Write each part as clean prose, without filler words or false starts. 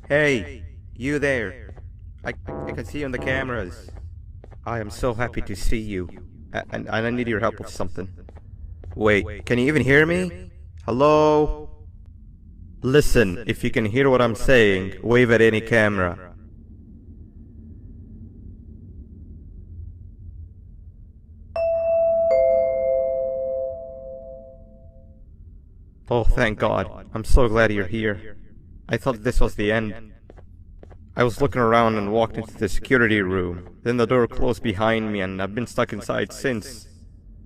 Hey, you there. I can see you on the cameras. I am so happy to see you. And I need your help with something. Wait, can you even hear me? Hello? Listen, if you can hear what I'm saying, wave at any camera. Oh, thank God. I'm so glad you're here. I thought this was the end. I was looking around and walked into the security room. Then the door closed behind me and I've been stuck inside since.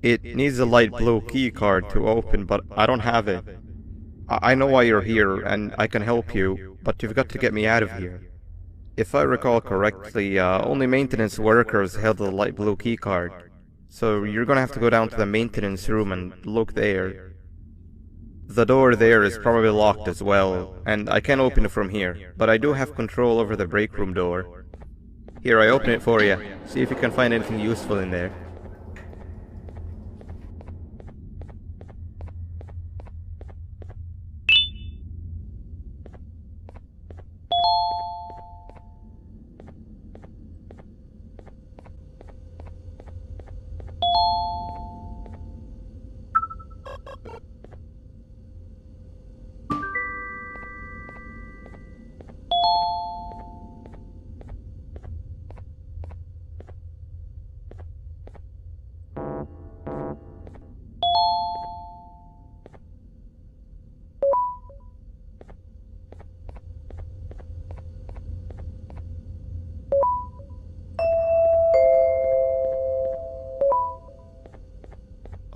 It needs a light blue key card to open, but I don't have it. I know why you're here and I can help you, but you've got to get me out of here. If I recall correctly, only maintenance workers held the light blue key card. So you're gonna have to go down to the maintenance room and look there. The door there is probably locked as well, and I can't open it from here, but I do have control over the break room door. Here, I open it for you. See if you can find anything useful in there.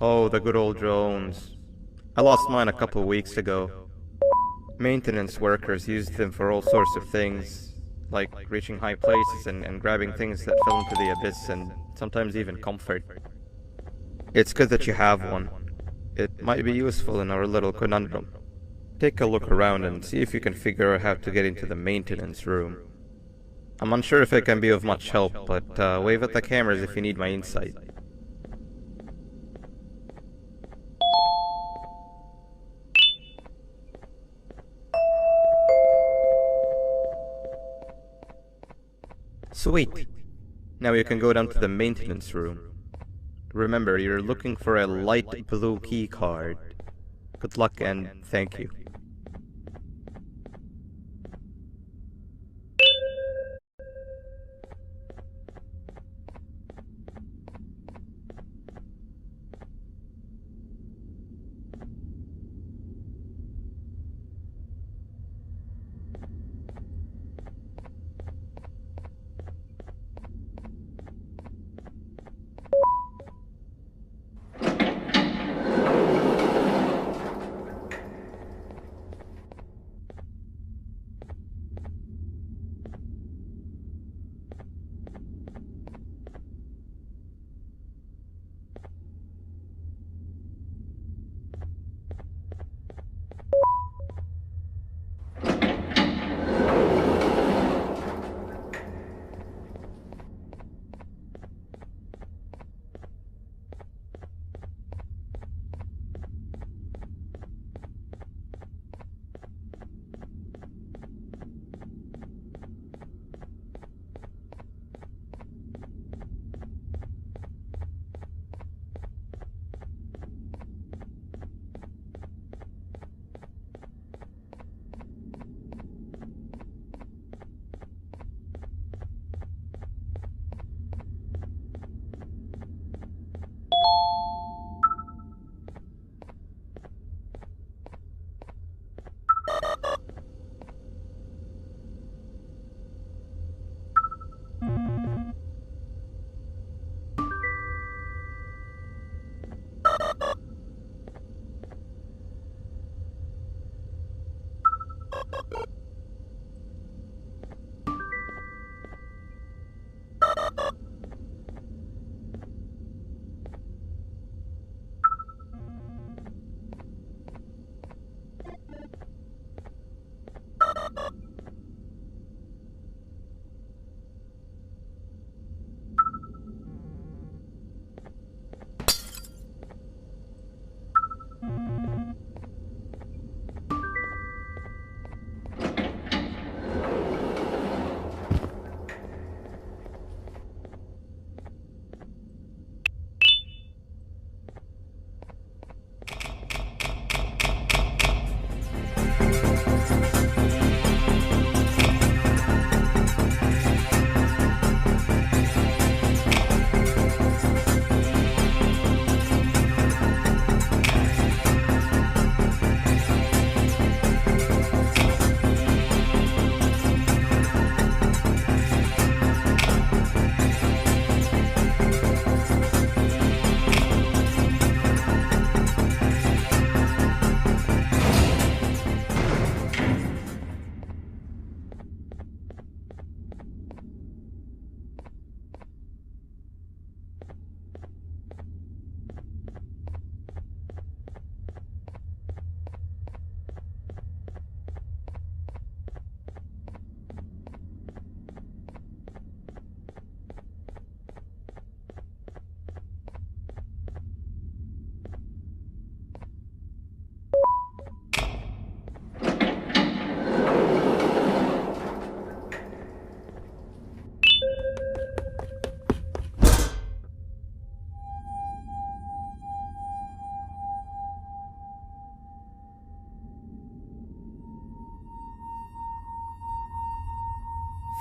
Oh, the good old drones. I lost mine a couple weeks ago. Maintenance workers used them for all sorts of things, like reaching high places and grabbing things that fell into the abyss and sometimes even comfort. It's good that you have one. It might be useful in our little conundrum. Take a look around and see if you can figure out how to get into the maintenance room. I'm unsure if I can be of much help, but wave at the cameras if you need my insight. Sweet. Now you can go down to the maintenance room. Remember, you're looking for a light blue key card. Good luck and thank you.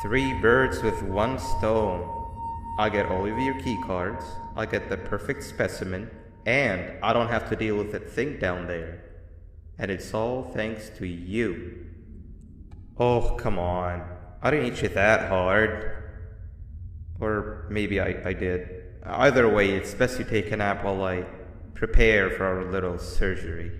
Three birds with one stone. I get all of your key cards, I get the perfect specimen, and I don't have to deal with that thing down there. And it's all thanks to you. Oh, come on. I didn't hit you that hard. Or maybe I did. Either way, it's best you take a nap while I prepare for our little surgery.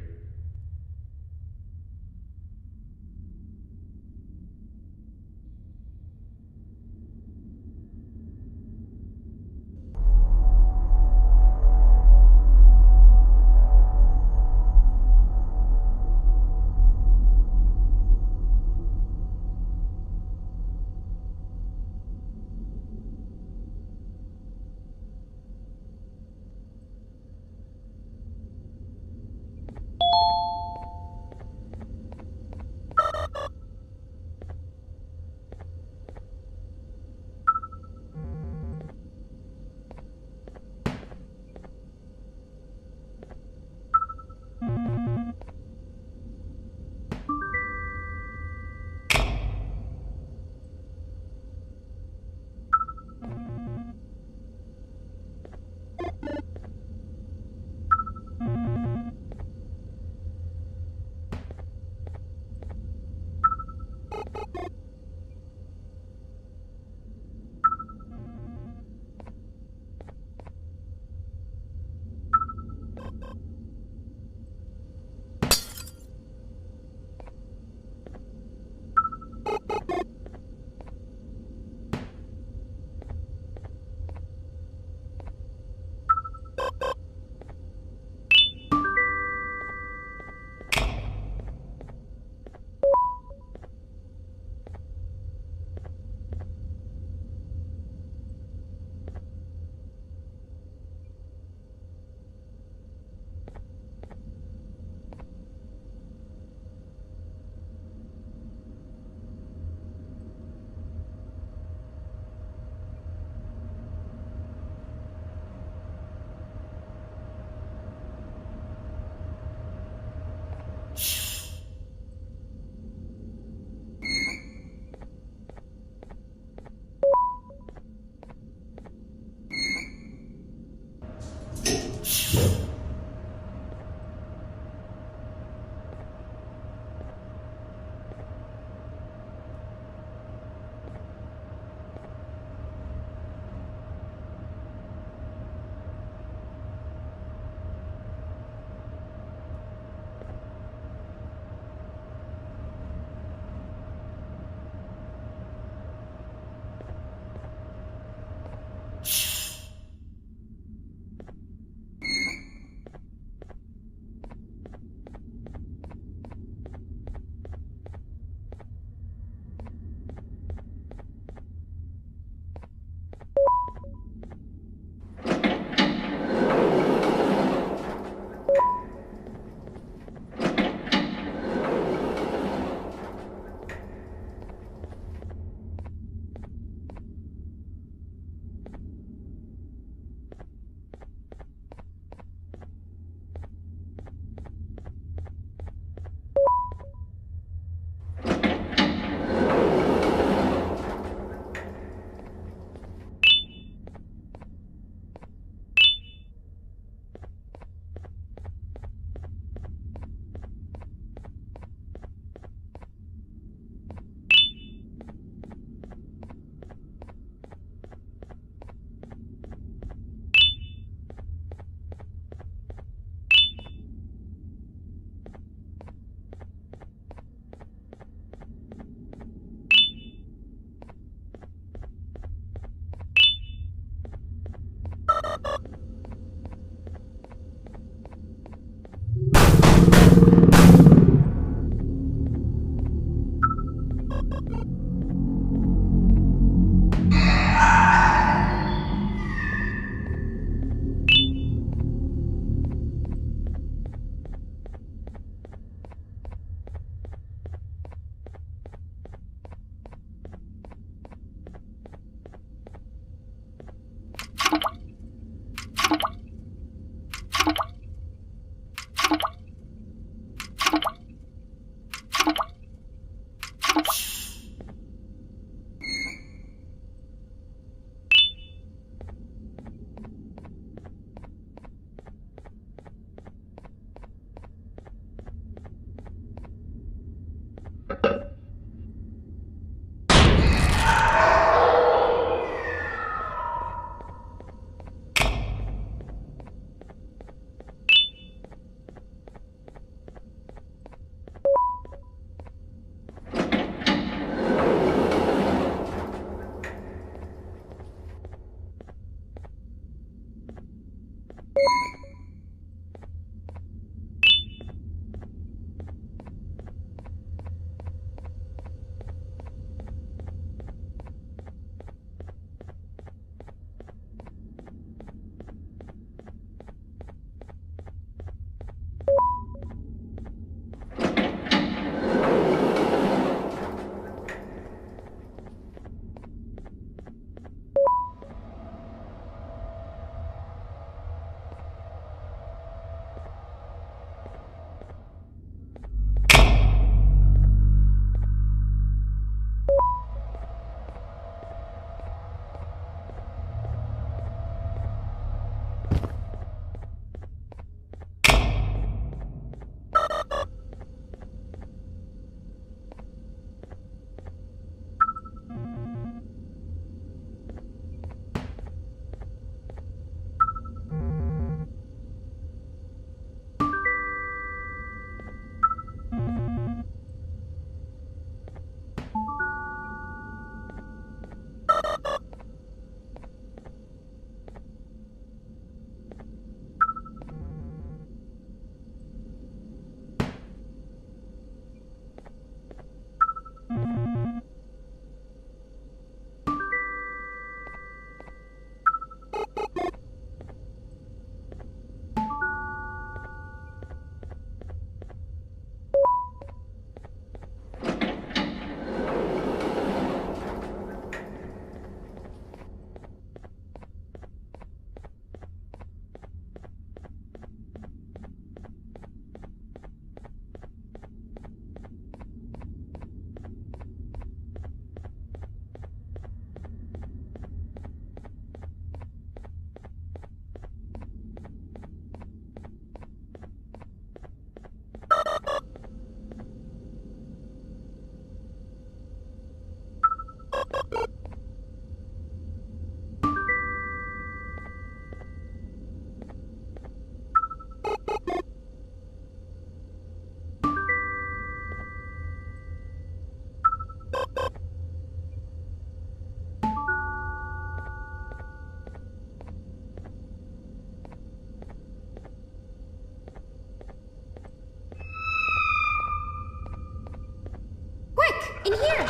In here!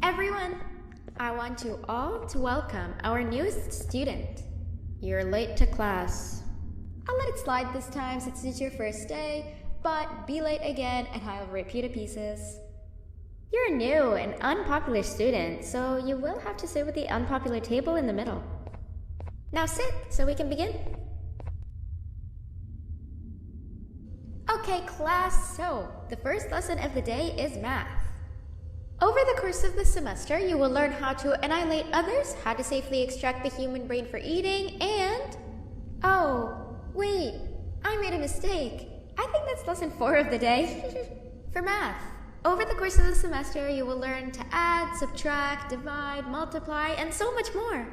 Everyone, I want you all to welcome our newest student. You're late to class. I'll let it slide this time since it's your first day, but be late again and I'll rip you to pieces. You're a new and unpopular student, so you will have to sit with the unpopular table in the middle. Now sit so we can begin. Okay, class, so the first lesson of the day is math. Over the course of the semester, you will learn how to annihilate others, how to safely extract the human brain for eating, and... Oh, wait, I made a mistake. I think that's lesson 4 of the day. For math, over the course of the semester, you will learn to add, subtract, divide, multiply, and so much more.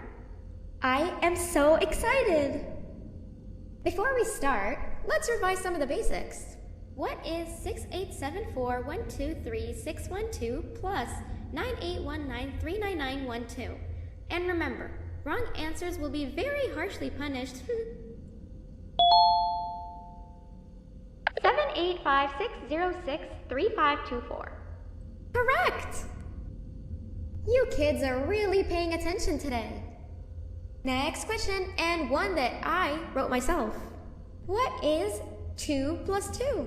I am so excited! Before we start, let's revise some of the basics. What is 6874123612 plus 9819399912? And remember, wrong answers will be very harshly punished. 785-606-3524. Correct! You kids are really paying attention today. Next question, and one that I wrote myself. What is 2 plus 2?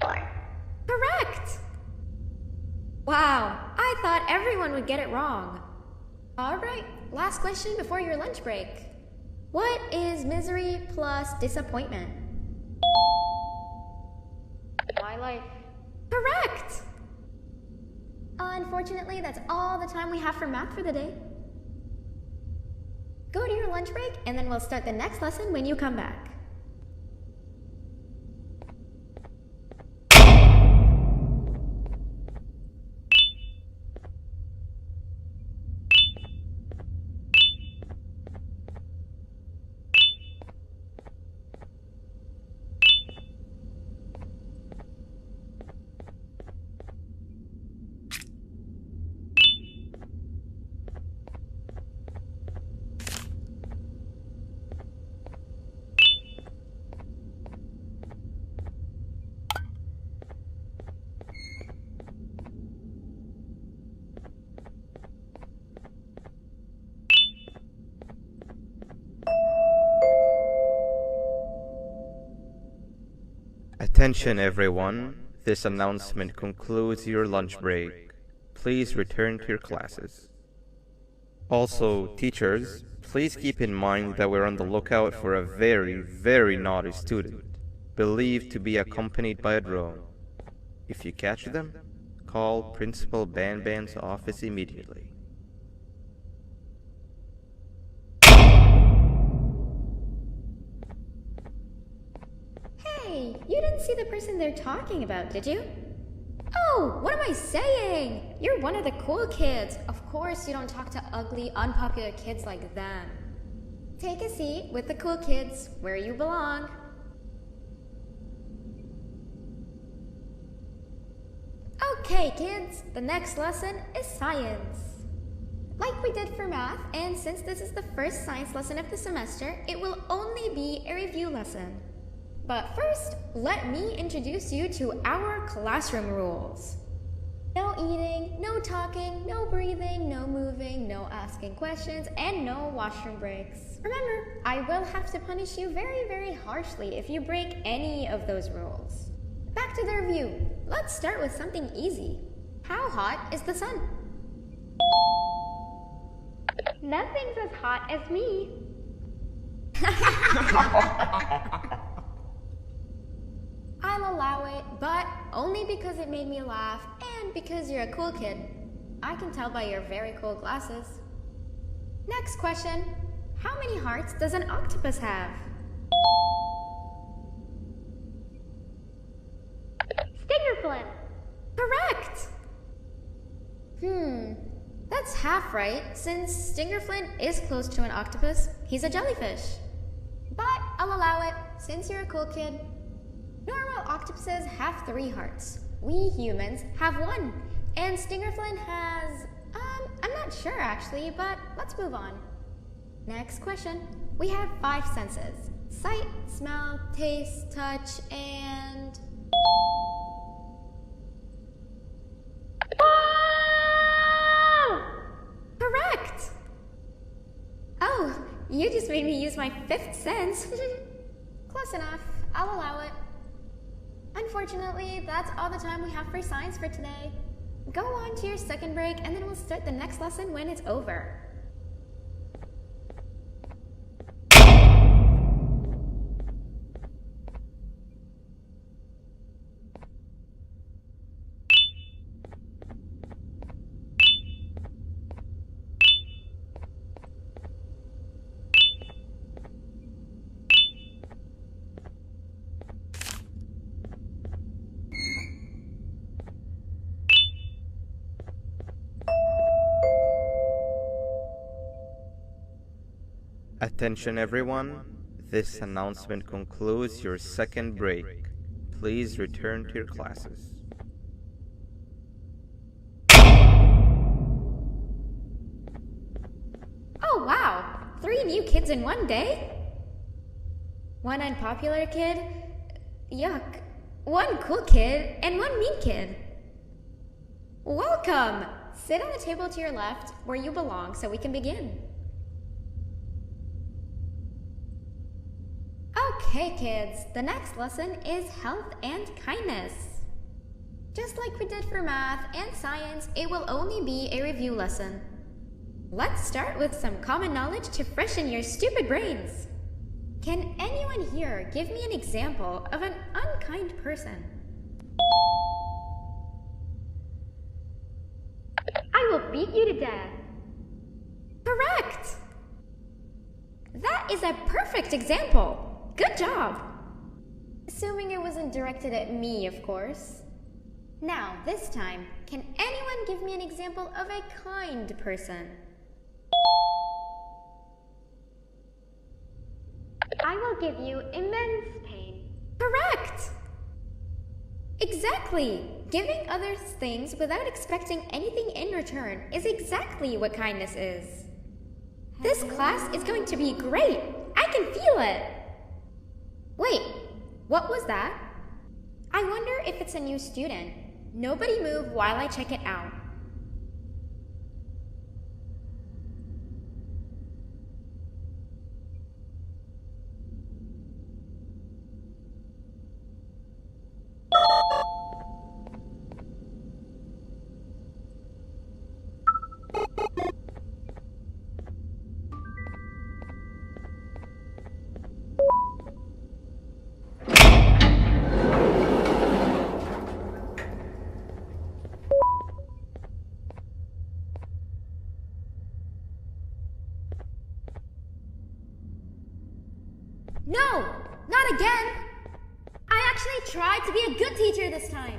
4. Correct! Wow, I thought everyone would get it wrong. Alright, last question before your lunch break. What is misery plus disappointment? My life. Correct! Unfortunately, that's all the time we have for math for the day. Go to your lunch break, and then we'll start the next lesson when you come back. Attention everyone, this announcement concludes your lunch break. Please return to your classes. Also, teachers, please keep in mind that we're on the lookout for a very, very naughty student, believed to be accompanied by a drone. If you catch them, call Principal BanBan's office immediately. Hey, you didn't see the person they're talking about, did you? Oh, what am I saying? You're one of the cool kids. Of course you don't talk to ugly, unpopular kids like them. Take a seat with the cool kids, where you belong. Okay, kids, the next lesson is science. Like we did for math, and since this is the first science lesson of the semester, it will only be a review lesson. But first, let me introduce you to our classroom rules. No eating, no talking, no breathing, no moving, no asking questions, and no washroom breaks. Remember, I will have to punish you very, very harshly if you break any of those rules. Back to the review. Let's start with something easy. How hot is the sun? Nothing's as hot as me. I'll allow it, but only because it made me laugh and because you're a cool kid. I can tell by your very cool glasses. Next question. How many hearts does an octopus have? Stingerflint. Correct! That's half right, since Stingerflint is close to an octopus. He's a jellyfish. But I'll allow it, since you're a cool kid. Normal octopuses have 3 hearts. We humans have 1. And Stingerflynn has... I'm not sure actually, but let's move on. Next question. We have 5 senses. Sight, smell, taste, touch, and... Correct! Oh, you just made me use my 5th sense. Close enough. I'll allow it. Unfortunately, that's all the time we have for science for today. Go on to your second break, and then we'll start the next lesson when it's over. Attention everyone, this announcement concludes your second break. Please return to your classes. Oh wow! 3 new kids in one day? 1 unpopular kid? Yuck. 1 cool kid and 1 mean kid. Welcome! Sit on the table to your left where you belong so we can begin. Okay, kids, the next lesson is health and kindness. Just like we did for math and science, it will only be a review lesson. Let's start with some common knowledge to freshen your stupid brains. Can anyone here give me an example of an unkind person? I will beat you to death. Correct! That is a perfect example. Good job! Assuming it wasn't directed at me, of course. Now, this time, can anyone give me an example of a kind person? I will give you immense pain. Correct! Exactly! Giving others things without expecting anything in return is exactly what kindness is. This class is going to be great! I can feel it! Wait, what was that? I wonder if it's a new student. Nobody move while I check it out. No! Not again! I actually tried to be a good teacher this time.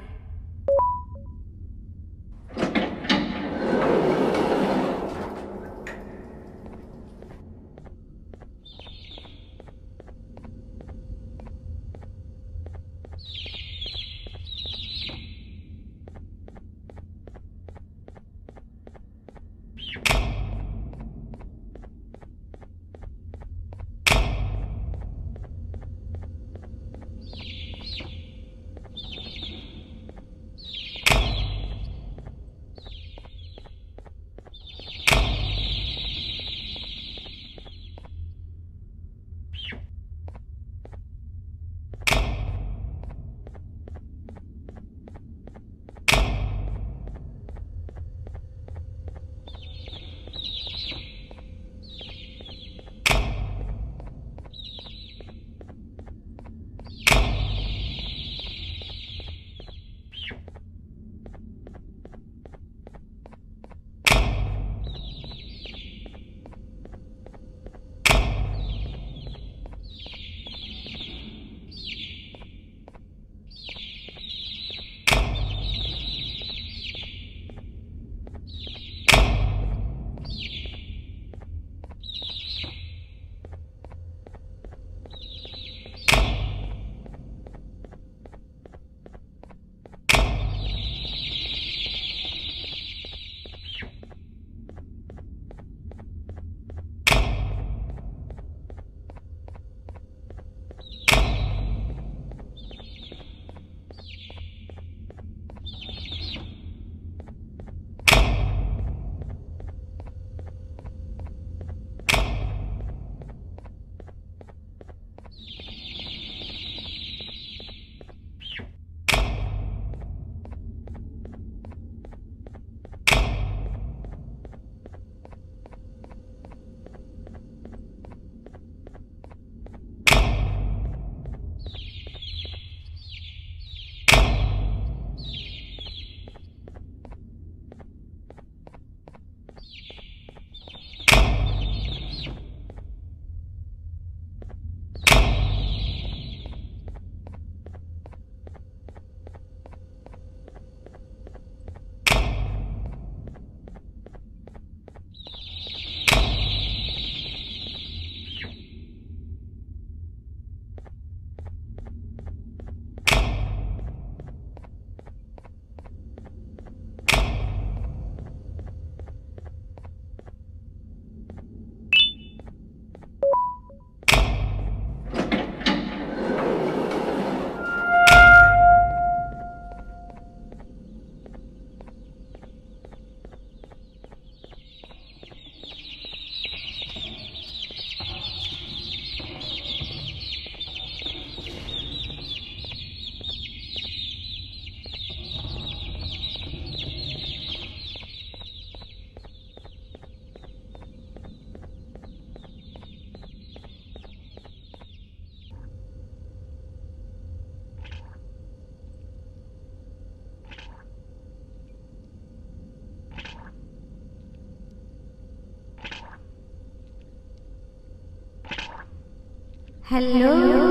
Hello?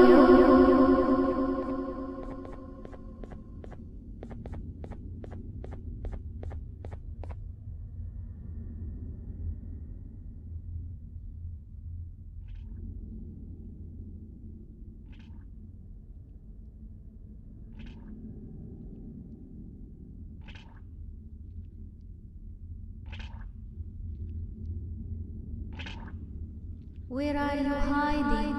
Where are you hiding?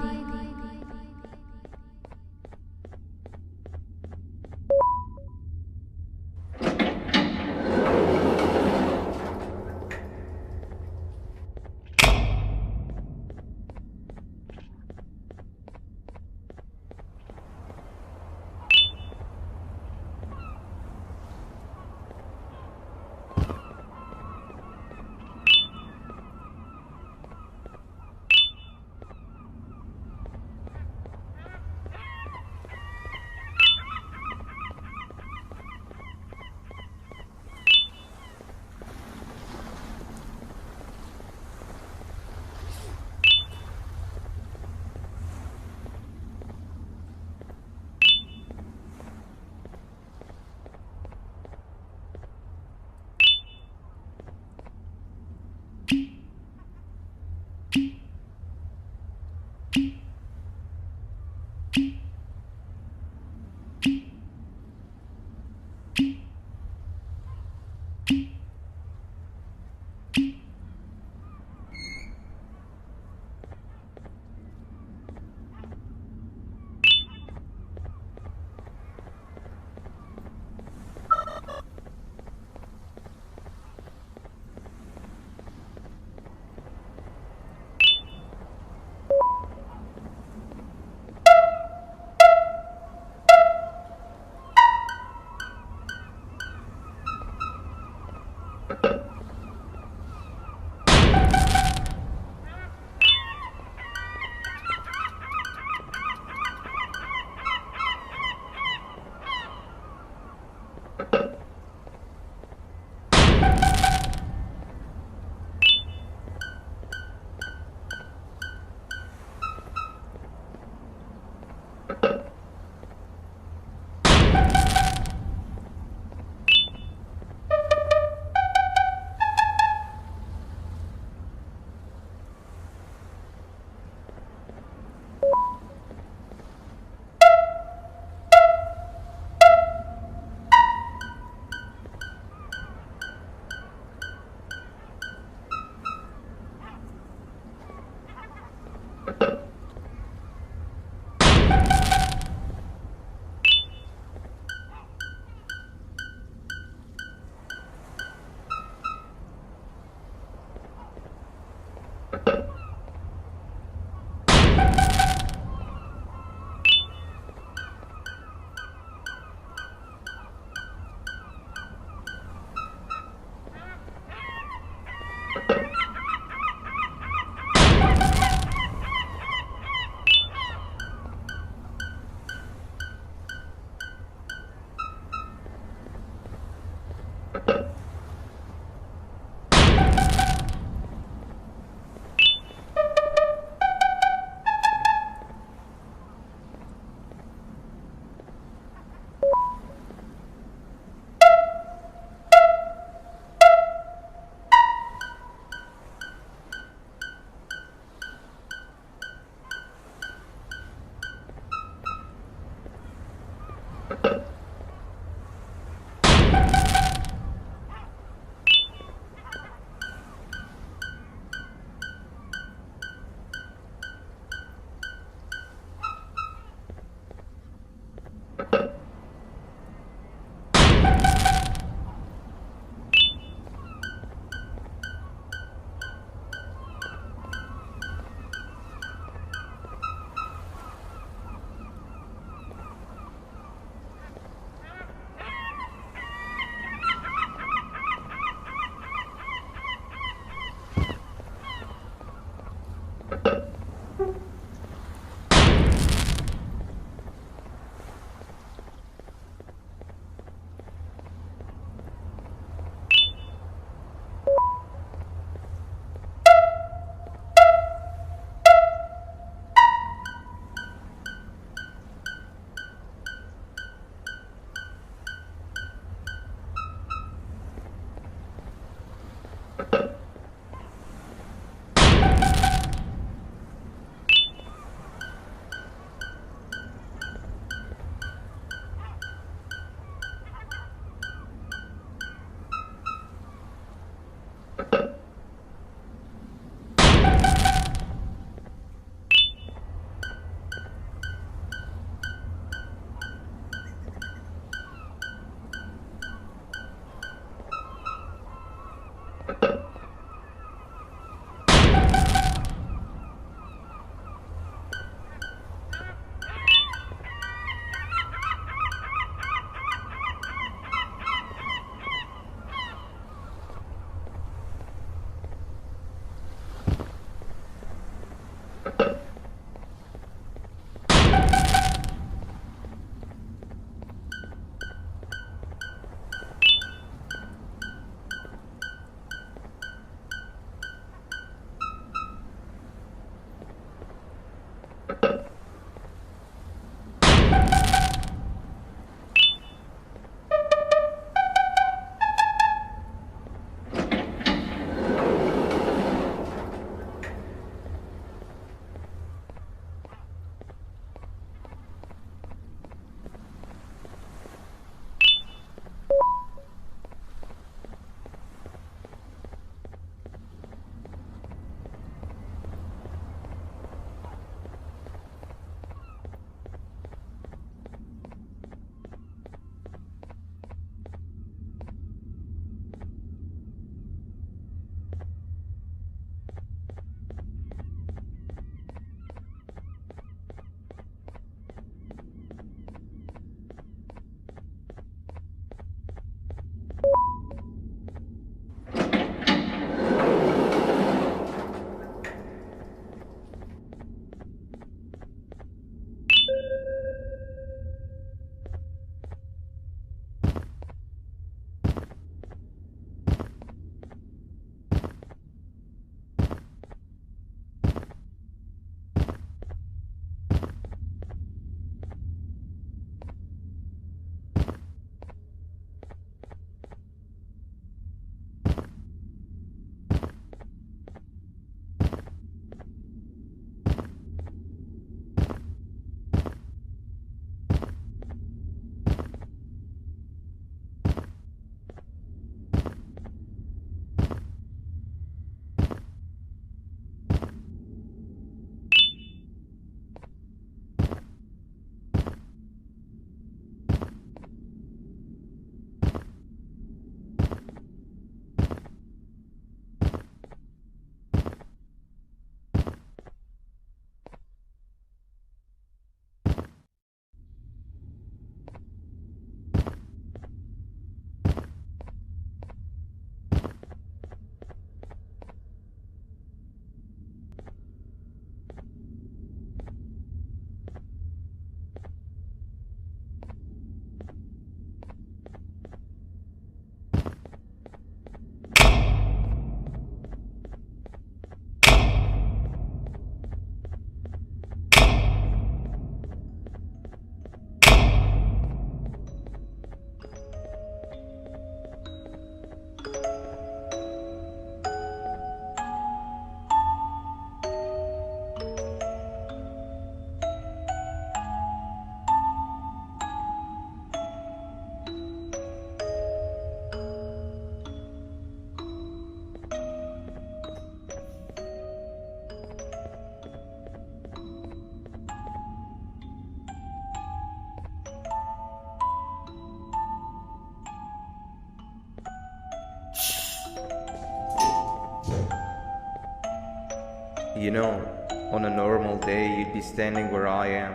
You know, on a normal day you'd be standing where I am,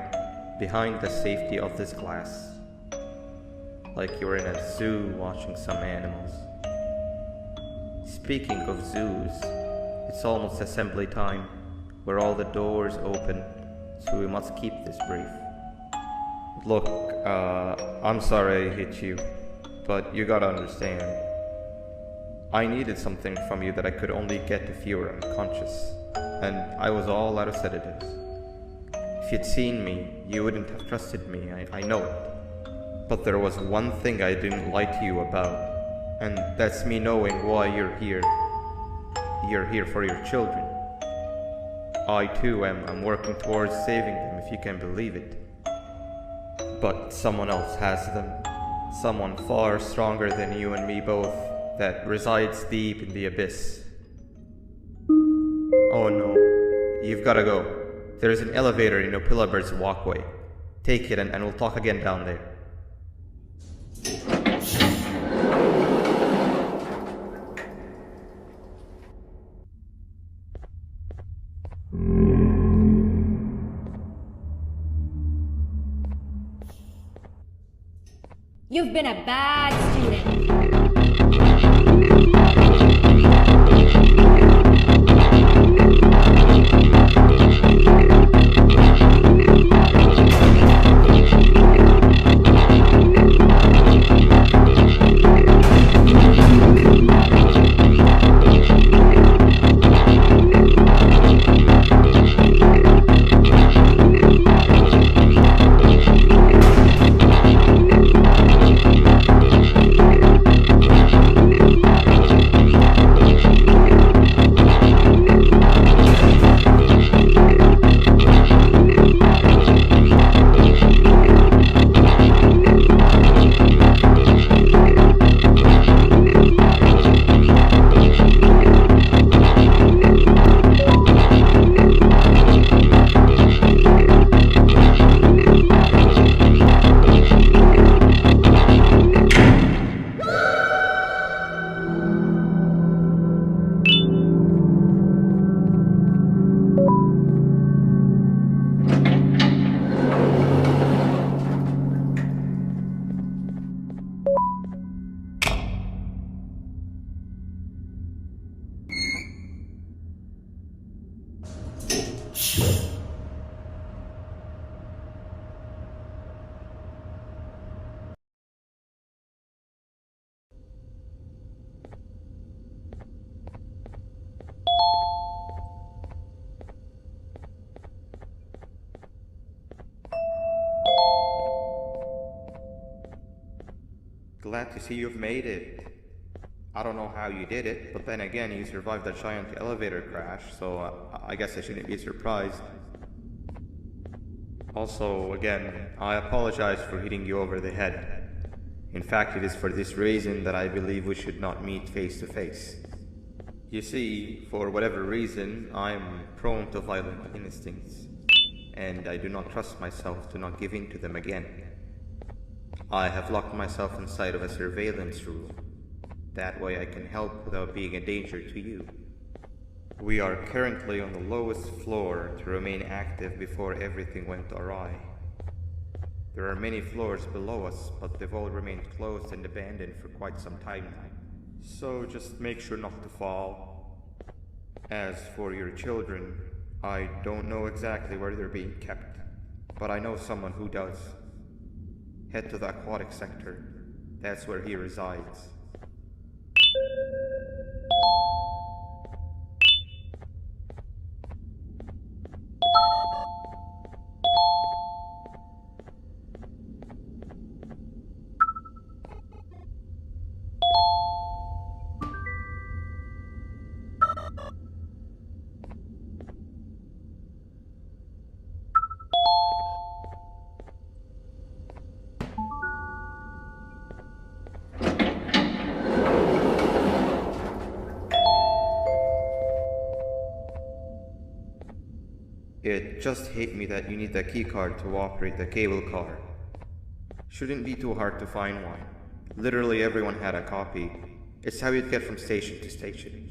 behind the safety of this glass. Like you're in a zoo watching some animals. Speaking of zoos, it's almost assembly time, where all the doors open, so we must keep this brief. Look, I'm sorry I hit you, but you gotta understand. I needed something from you that I could only get if you were unconscious, and I was all out of sedatives. If you'd seen me, you wouldn't have trusted me, I know it. But there was one thing I didn't lie to you about, and that's me knowing why you're here. You're here for your children. I too am working towards saving them, if you can believe it. But someone else has them. Someone far stronger than you and me both, that resides deep in the abyss. Oh no, you've gotta go. There's an elevator in Opillabird's walkway. Take it and we'll talk again down there. You've been a bad student. Glad to see you've made it. I don't know how you did it, but then again, you survived that giant elevator crash, so I guess I shouldn't be surprised. Also, again, I apologize for hitting you over the head. In fact, it is for this reason that I believe we should not meet face to face. You see, for whatever reason, I'm prone to violent instincts, and I do not trust myself to not give in to them again. I have locked myself inside of a surveillance room. That way I can help without being a danger to you. We are currently on the lowest floor to remain active before everything went awry. There are many floors below us, but they've all remained closed and abandoned for quite some time now. So just make sure not to fall. As for your children, I don't know exactly where they're being kept, but I know someone who does. Head to the aquatic sector. That's where he resides. It just hit me that you need the keycard to operate the cable car. Shouldn't be too hard to find one. Literally everyone had a copy. It's how you'd get from station to station.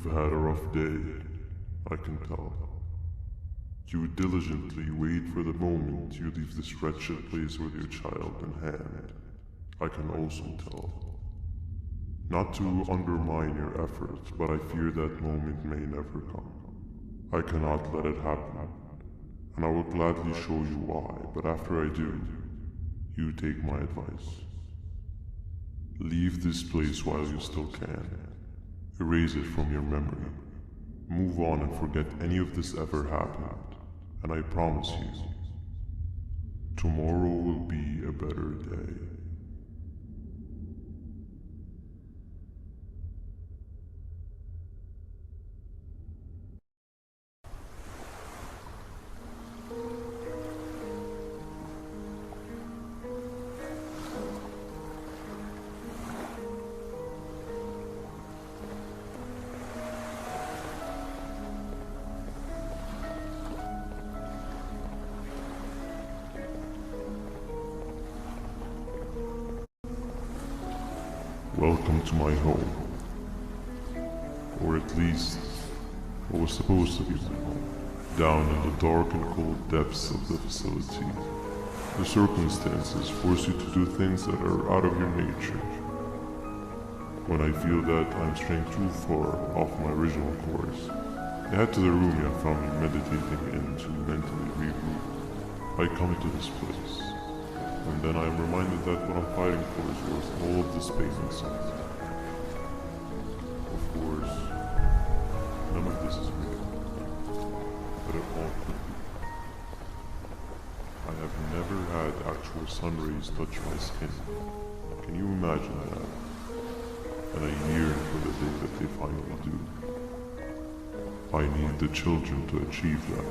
You've had a rough day, I can tell. You diligently wait for the moment you leave this wretched place with your child in hand. I can also tell. Not to undermine your efforts, but I fear that moment may never come. I cannot let it happen, and I will gladly show you why, but after I do, you take my advice. Leave this place while you still can. Erase it from your memory. Move on and forget any of this ever happened, and I promise you, tomorrow will be a better day. Welcome to my home. Or at least, what was supposed to be my home. Down in the dark and cold depths of the facility, the circumstances force you to do things that are out of your nature. When I feel that I'm straying too far off my original course, I head to the room you have found me meditating in to mentally regroup. I come to this place, and then I am reminded that what I'm fighting for is worth all of this pain and suffering. Of course, none of this is real, but it all could be. I have never had actual sun rays touch my skin. Can you imagine that? And I yearn for the day that they finally do. I need the children to achieve that,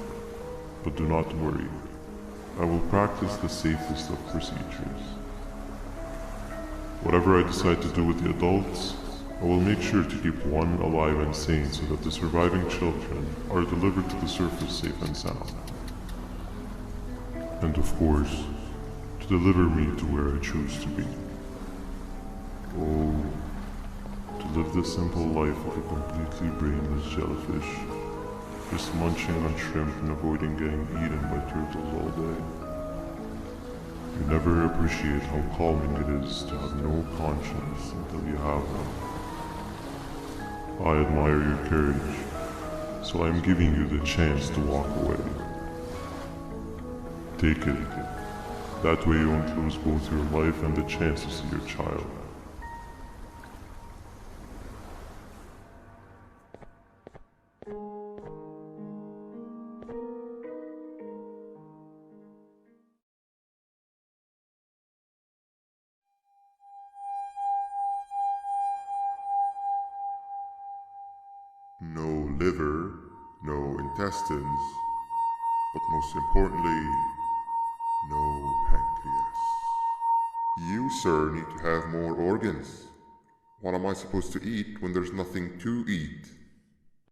but do not worry. I will practice the safest of procedures. Whatever I decide to do with the adults, I will make sure to keep one alive and sane so that the surviving children are delivered to the surface safe and sound. And of course, to deliver me to where I choose to be. Oh, to live the simple life of a completely brainless jellyfish, just munching on shrimp and avoiding getting eaten by turtles all day. You never appreciate how calming it is to have no conscience until you have one. I admire your courage, so I am giving you the chance to walk away. Take it. That way you won't lose both your life and the chance to see your child. No liver, no intestines, but most importantly, no pancreas. You, sir, need to have more organs. What am I supposed to eat when there's nothing to eat?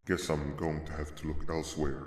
Guess I'm going to have to look elsewhere.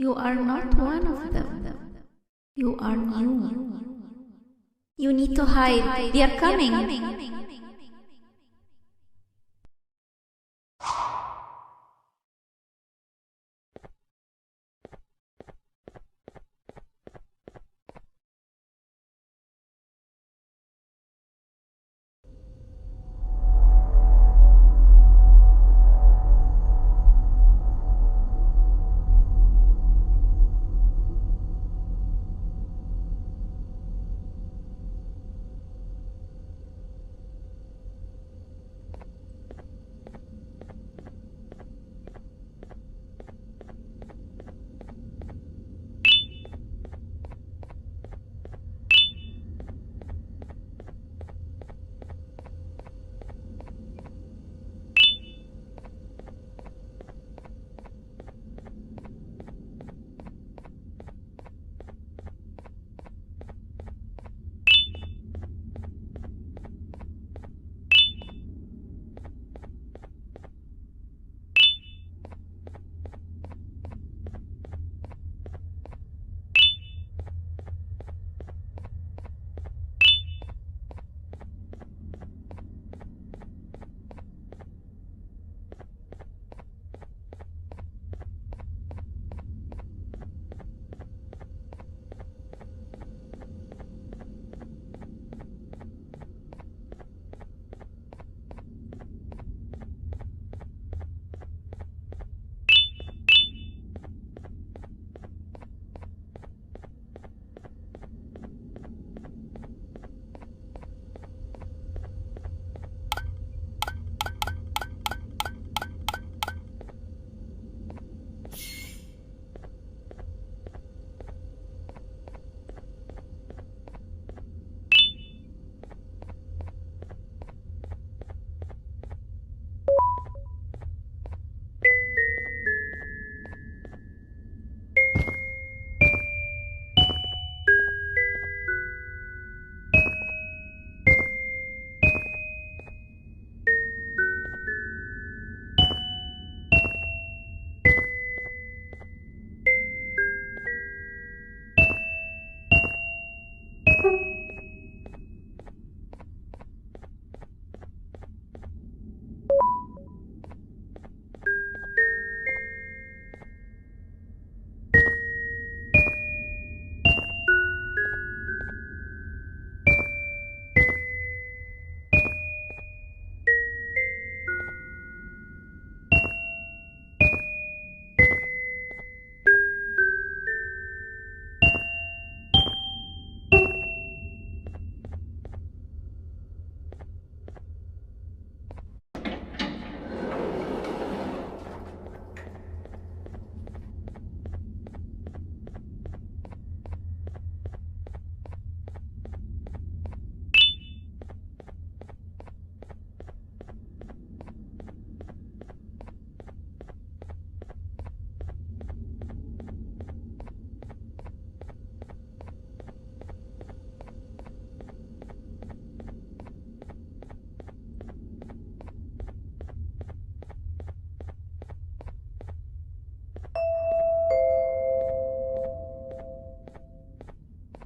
You are not one of them. You are new. You need to hide. They are coming.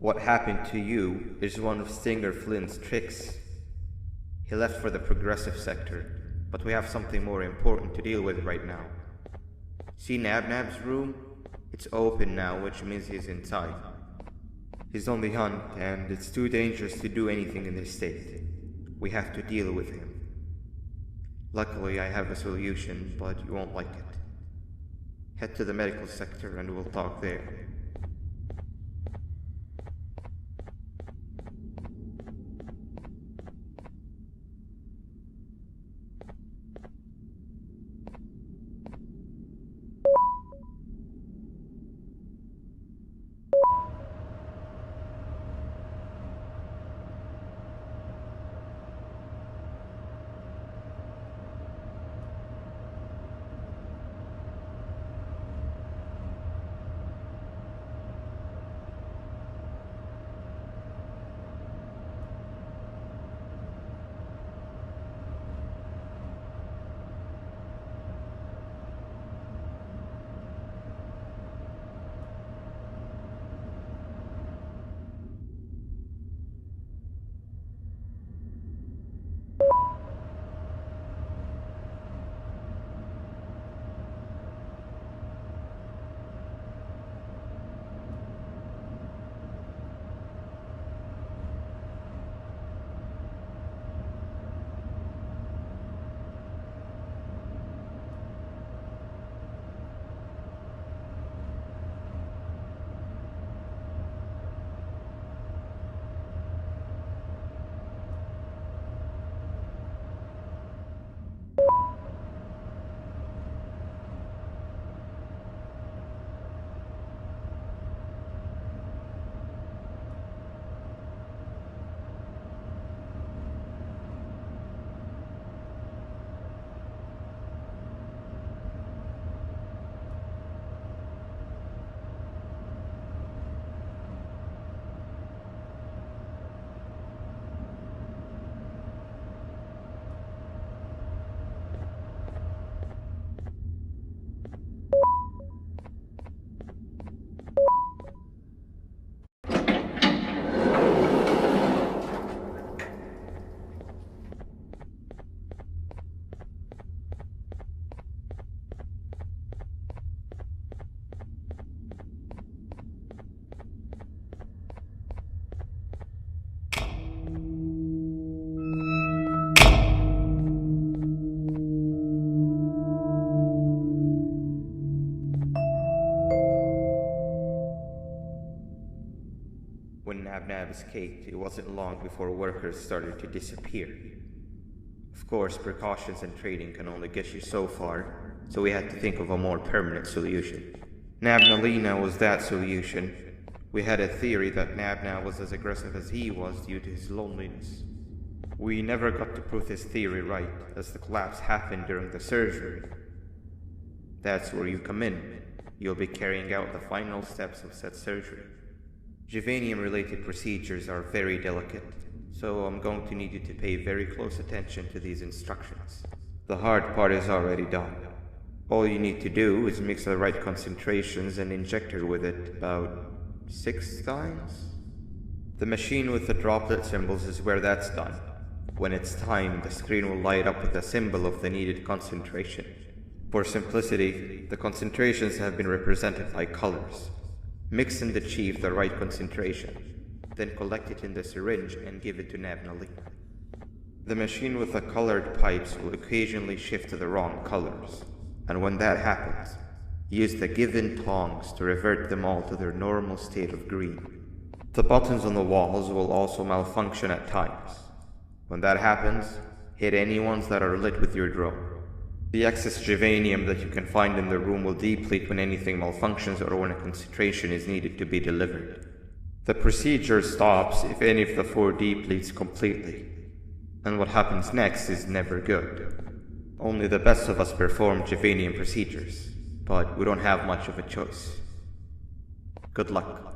What happened to you is one of Stinger Flynn's tricks. He left for the progressive sector, but we have something more important to deal with right now. See Nabnab's room? It's open now, which means he's inside. He's on the hunt, and it's too dangerous to do anything in this state. We have to deal with him. Luckily, I have a solution, but you won't like it. Head to the medical sector and we'll talk there. Nab escaped, it wasn't long before workers started to disappear. Of course, precautions and trading can only get you so far, so we had to think of a more permanent solution. Nabnalina was that solution. We had a theory that Nabna was as aggressive as he was due to his loneliness. We never got to prove this theory right, as the collapse happened during the surgery. That's where you come in. You'll be carrying out the final steps of said surgery. Juvanium-related procedures are very delicate, so I'm going to need you to pay very close attention to these instructions. The hard part is already done. All you need to do is mix the right concentrations and inject her with it about 6 times? The machine with the droplet symbols is where that's done. When it's timed, the screen will light up with a symbol of the needed concentration. For simplicity, the concentrations have been represented by colors. Mix and achieve the right concentration, then collect it in the syringe and give it to Nabnalina. The machine with the colored pipes will occasionally shift to the wrong colors, and when that happens, use the given tongs to revert them all to their normal state of green. The buttons on the walls will also malfunction at times. When that happens, hit any ones that are lit with your drone. The excess Juvanium that you can find in the room will deplete when anything malfunctions or when a concentration is needed to be delivered. The procedure stops if any of the 4 depletes completely, and what happens next is never good. Only the best of us perform Juvanium procedures, but we don't have much of a choice. Good luck.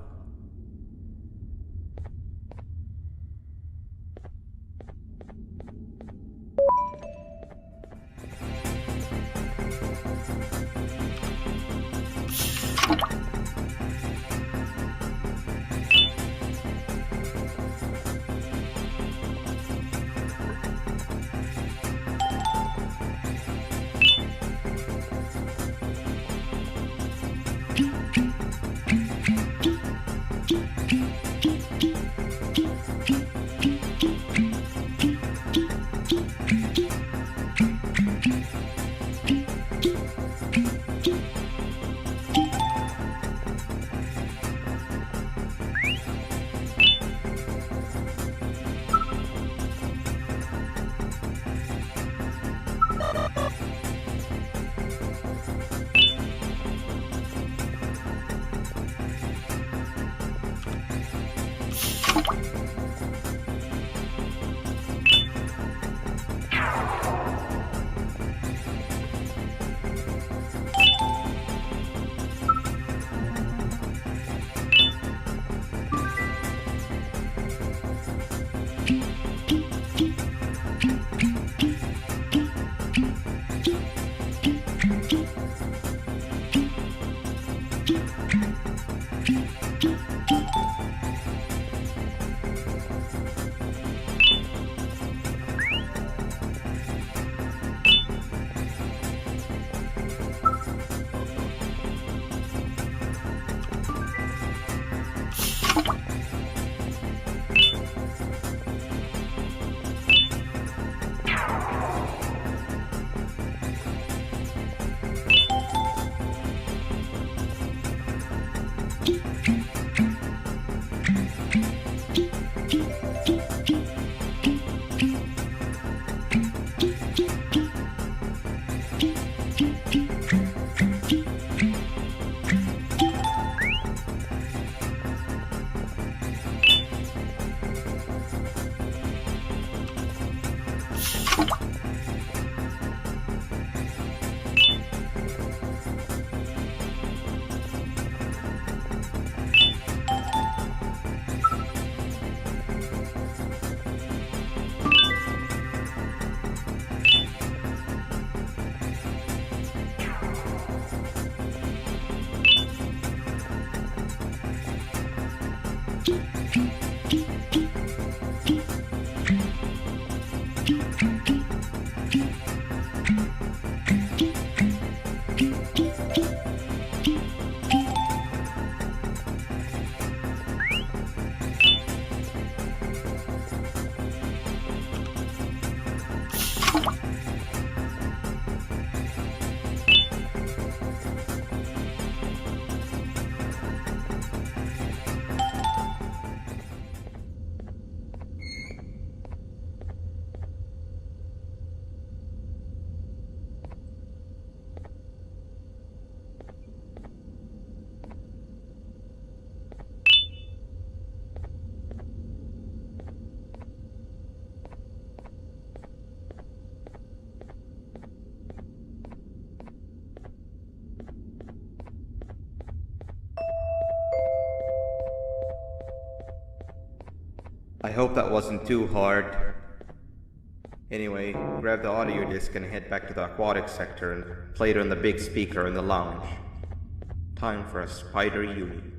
I hope that wasn't too hard. Anyway, grab the audio disc and head back to the aquatic sector and play it on the big speaker in the lounge. Time for a spider union.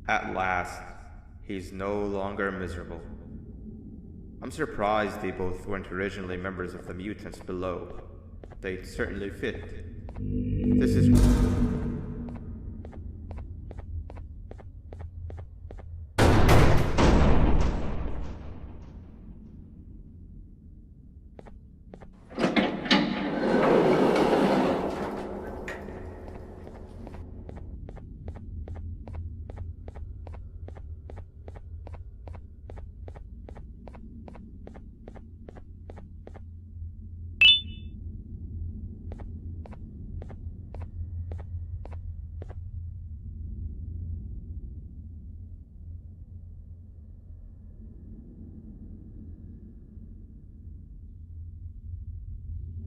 At last, he's no longer miserable. I'm surprised they both weren't originally members of the mutants below. They'd certainly fit. This is...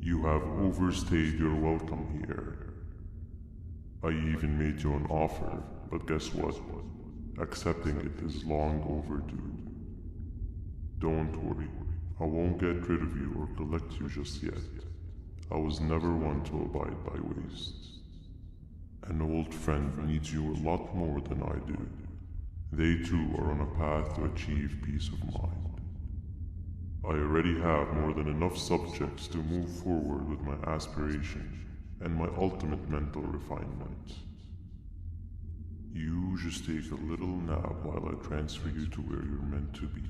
You have overstayed your welcome here. I even made you an offer, but guess what? Accepting it is long overdue. Don't worry, I won't get rid of you or collect you just yet. I was never one to abide by wastes. An old friend needs you a lot more than I do. They too are on a path to achieve peace of mind. I already have more than enough subjects to move forward with my aspiration and my ultimate mental refinement. You just take a little nap while I transfer you to where you're meant to be.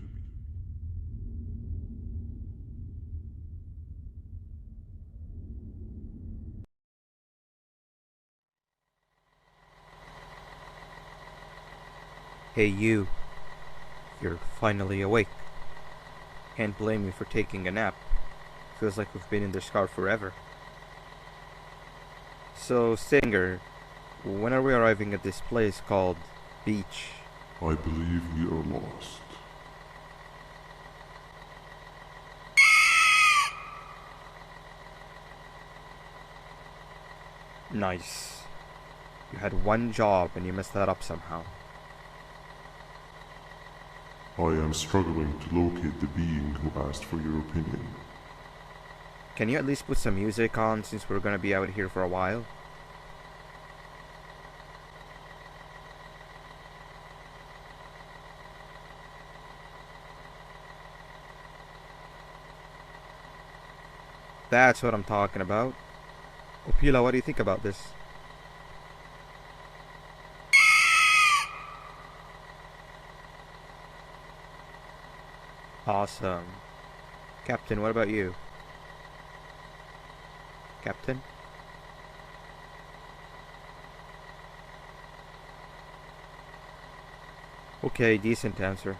Hey you. You're finally awake. Can't blame you for taking a nap. feels like we've been in this car forever. So, Singer, when are we arriving at this place called Beach? I believe we are lost. Nice. You had one job and you messed that up somehow. I am struggling to locate the being who asked for your opinion. Can you at least put some music on since we're gonna be out here for a while? That's what I'm talking about. Opila, what do you think about this? Awesome. Captain, what about you? Captain? Okay, decent answer.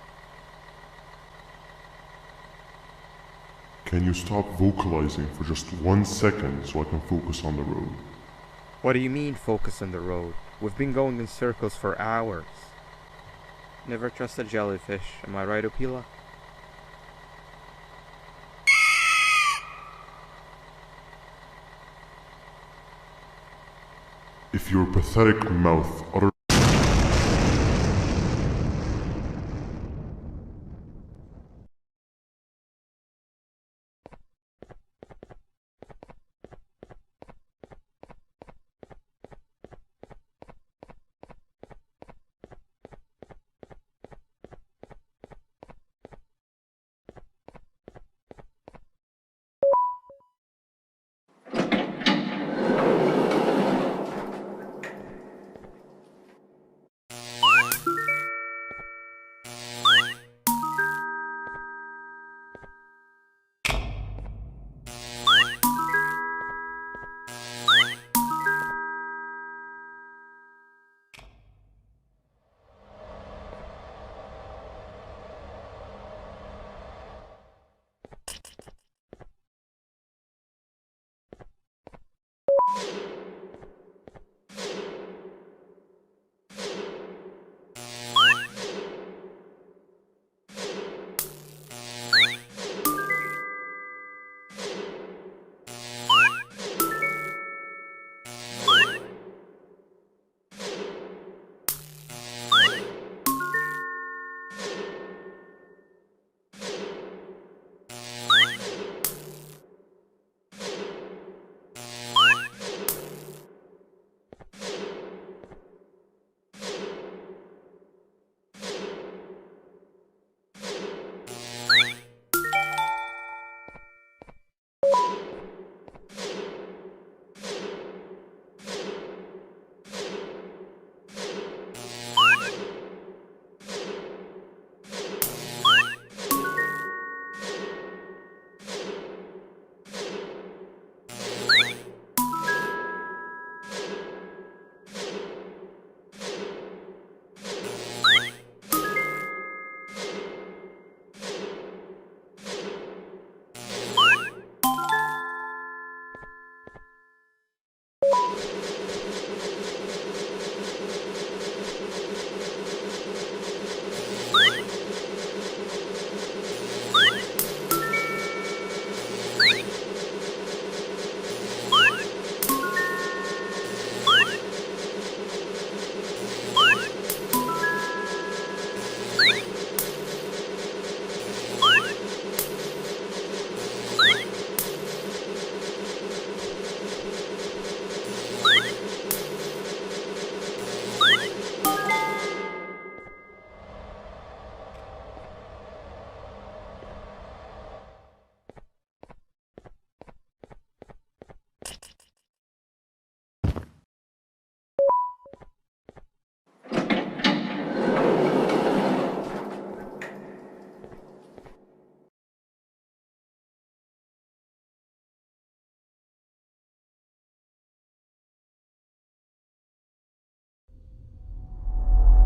Can you stop vocalizing for just 1 second so I can focus on the road? What do you mean, focus on the road? We've been going in circles for hours. Never trust a jellyfish, am I right, Opila? If your pathetic mouth utter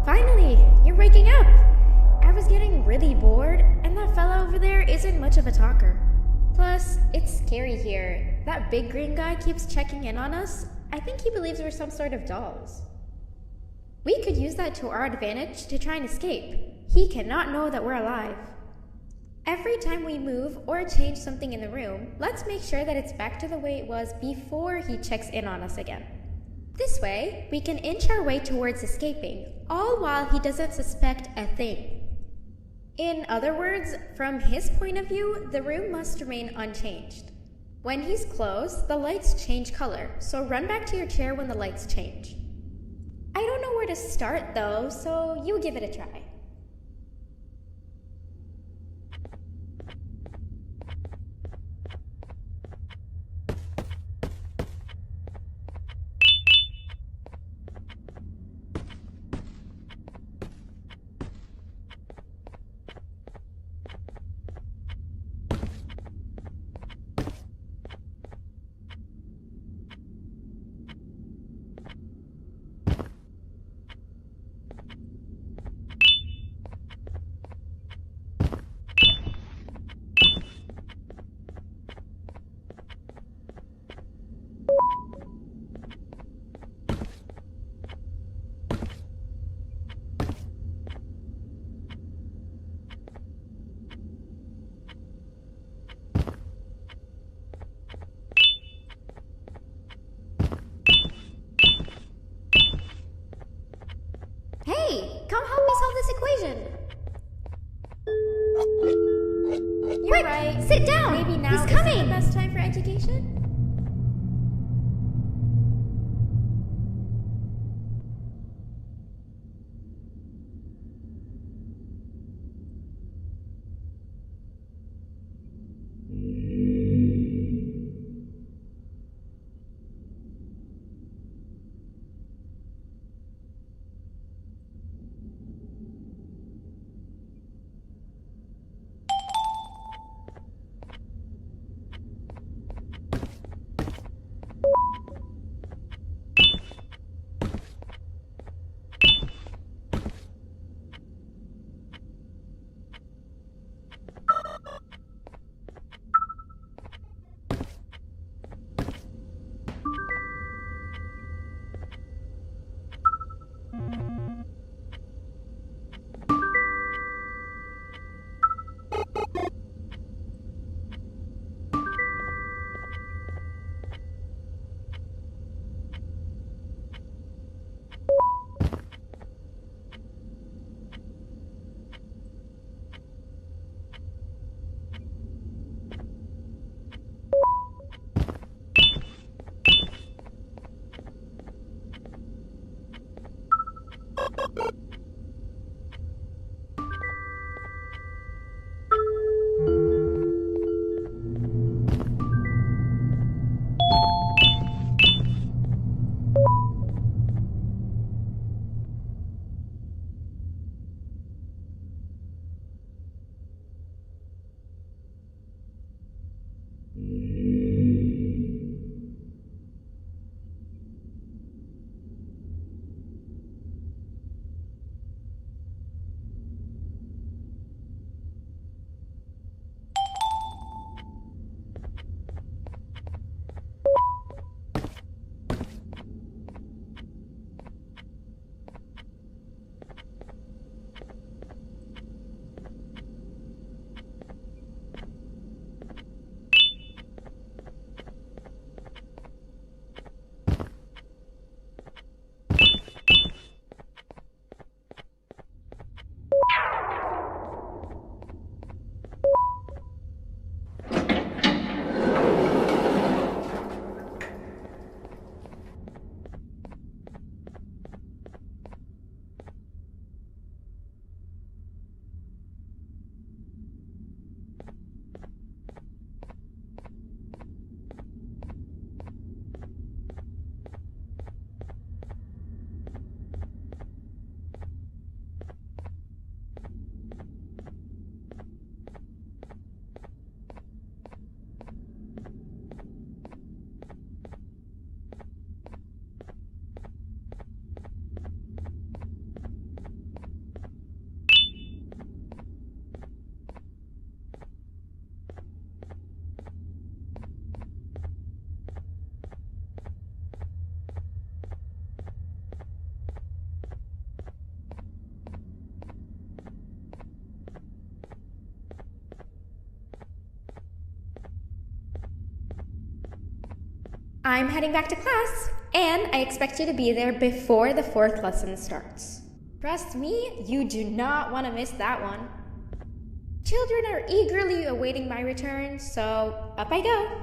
Finally, you're waking up! I was getting really bored, and that fellow over there isn't much of a talker. Plus, it's scary here. That big green guy keeps checking in on us. I think he believes we're some sort of dolls. We could use that to our advantage to try and escape. He cannot know that we're alive. Every time we move or change something in the room, let's make sure that it's back to the way it was before he checks in on us again. This way, we can inch our way towards escaping, all while he doesn't suspect a thing. In other words, from his point of view, the room must remain unchanged. When he's close, the lights change color, so run back to your chair when the lights change. I don't know where to start though, so you give it a try. Hey, come help me solve this equation. You're right. Sit down. Maybe now He's coming. isn't the best time for education? I'm heading back to class, and I expect you to be there before the 4th lesson starts. Trust me, you do not want to miss that one. Children are eagerly awaiting my return, so up I go.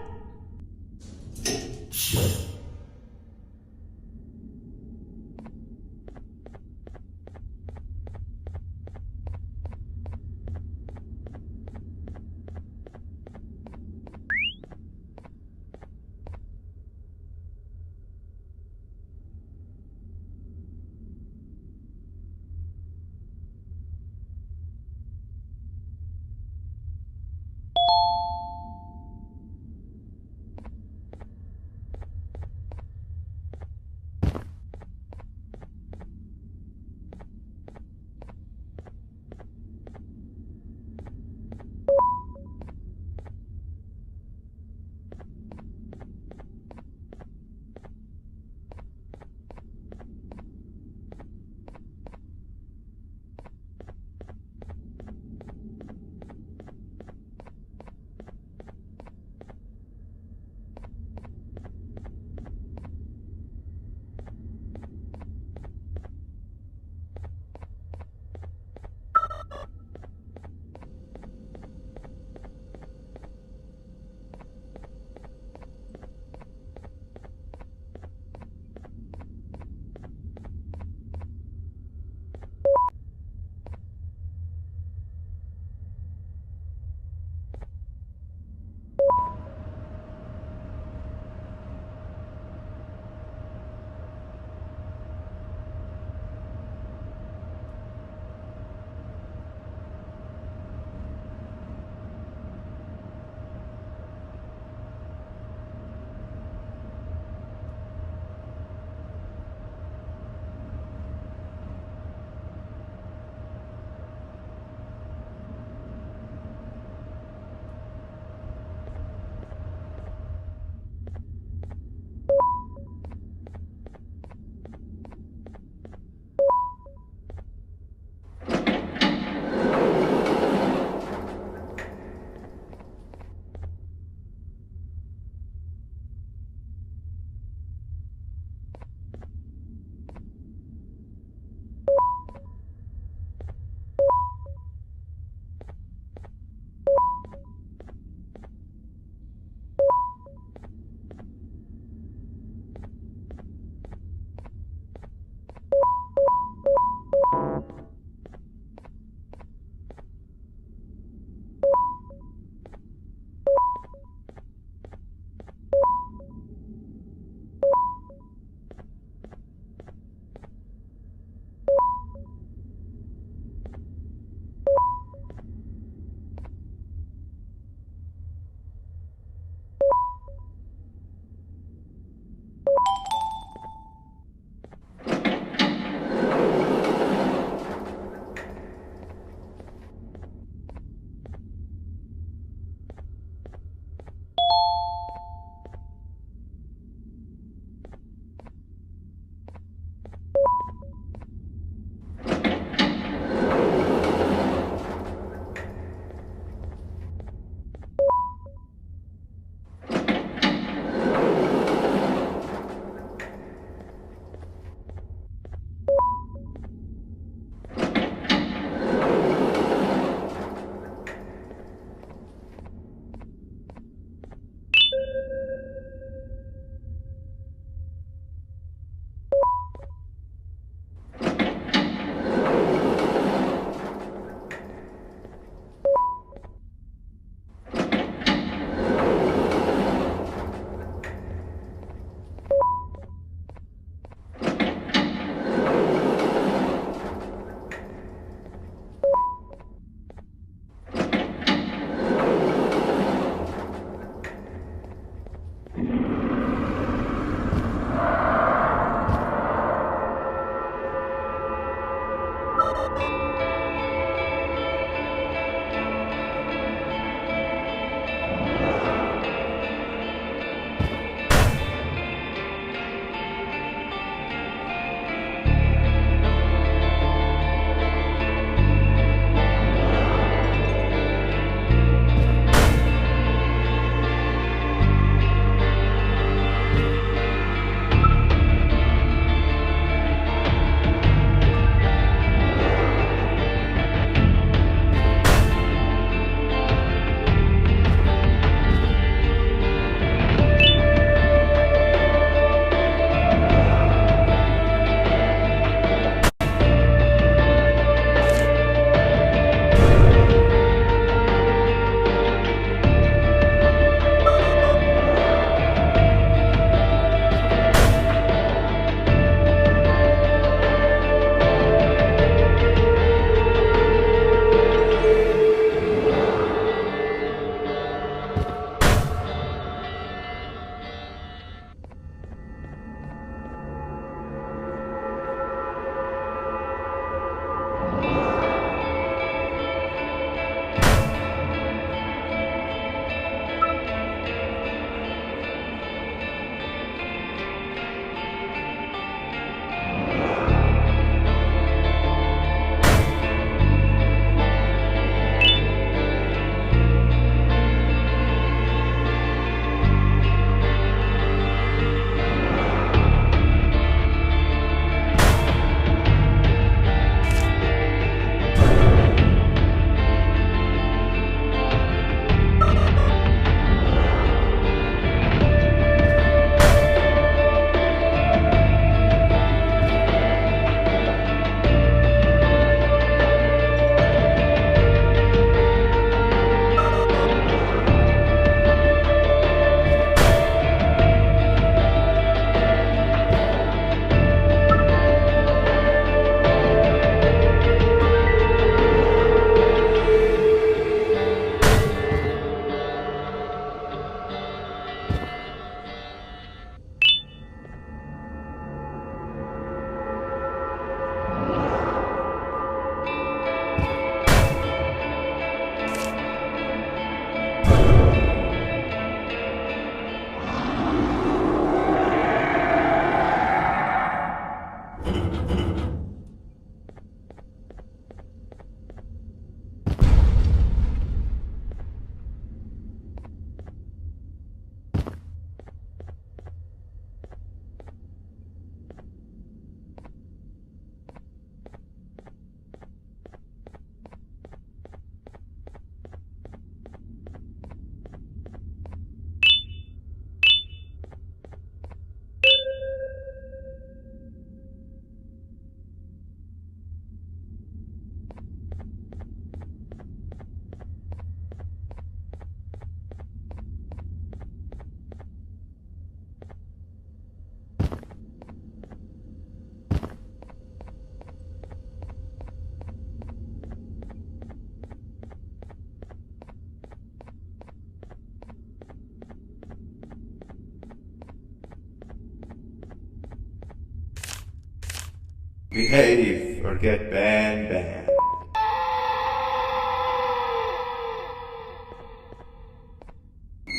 Behave or get BanBan.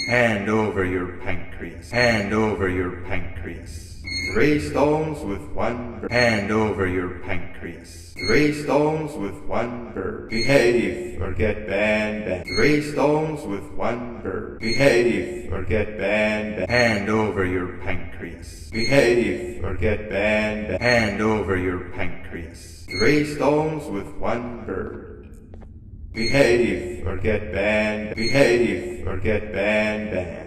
Hand over your pancreas. Hand over your pancreas. 3 stones with 1 bird. Hand over your pancreas. 3 stones with 1 bird. Behave or get BanBan. 3 stones with 1 bird. Behave or get BanBan. Hand over your pancreas. Behave or get BanBan. Hand over your pancreas. 3 stones with 1 bird. Behave or get BanBan. Behave or get BanBan.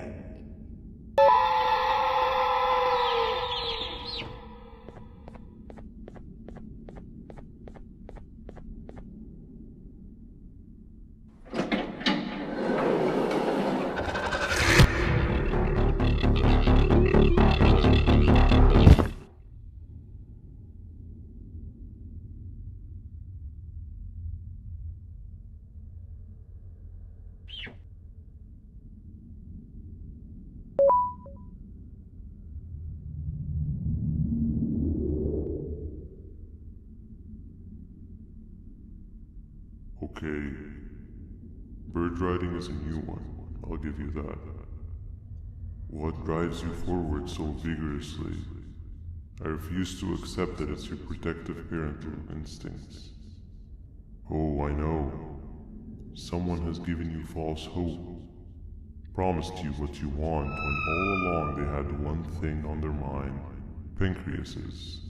Okay. Bird riding is a new one, I'll give you that. What drives you forward so vigorously? I refuse to accept that it's your protective parental instincts. Oh, I know. Someone has given you false hope. Promised you what you want when all along they had one thing on their mind. Pancreases.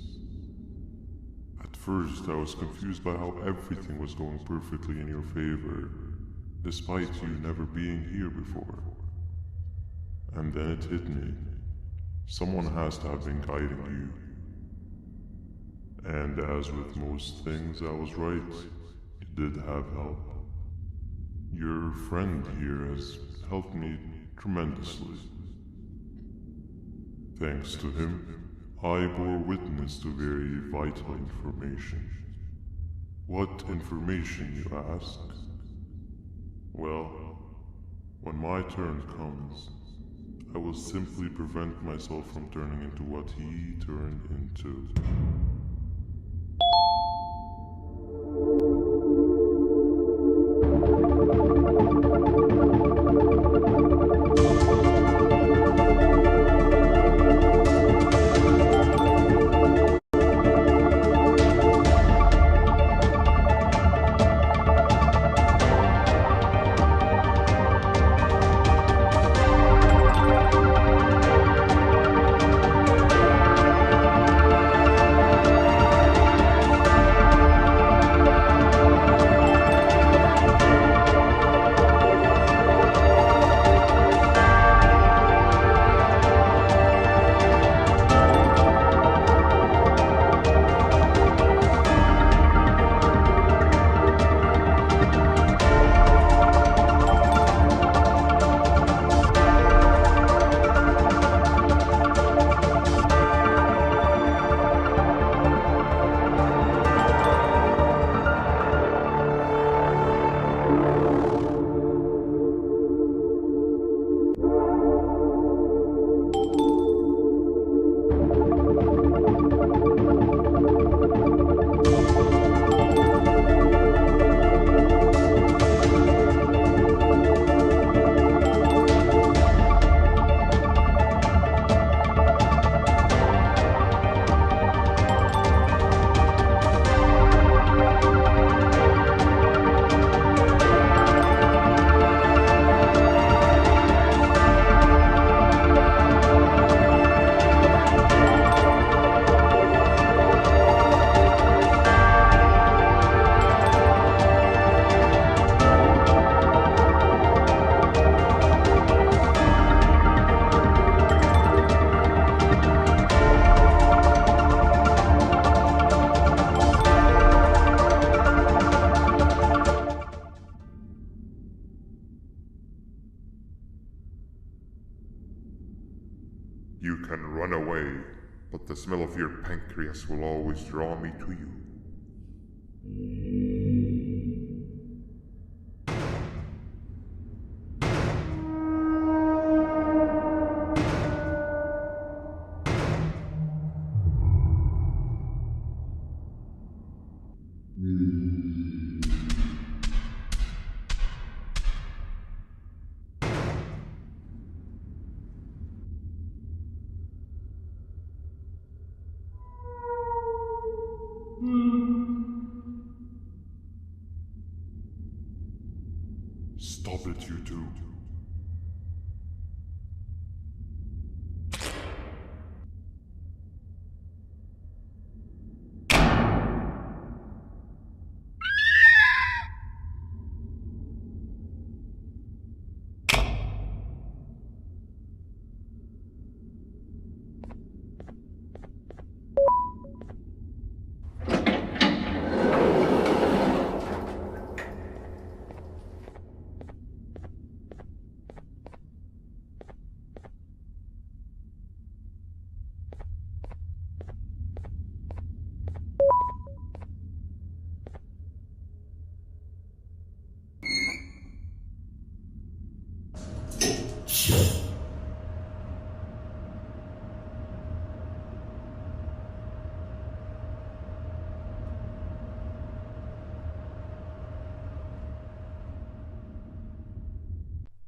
At first, I was confused by how everything was going perfectly in your favor, despite you never being here before. And then it hit me. Someone has to have been guiding you. And as with most things, I was right. You did have help. Your friend here has helped me tremendously. Thanks to him, I bore witness to very vital information. What information, you ask? Well, when my turn comes, I will simply prevent myself from turning into what he turned into. You can run away, but the smell of your pancreas will always draw me to you. Stop it, you two.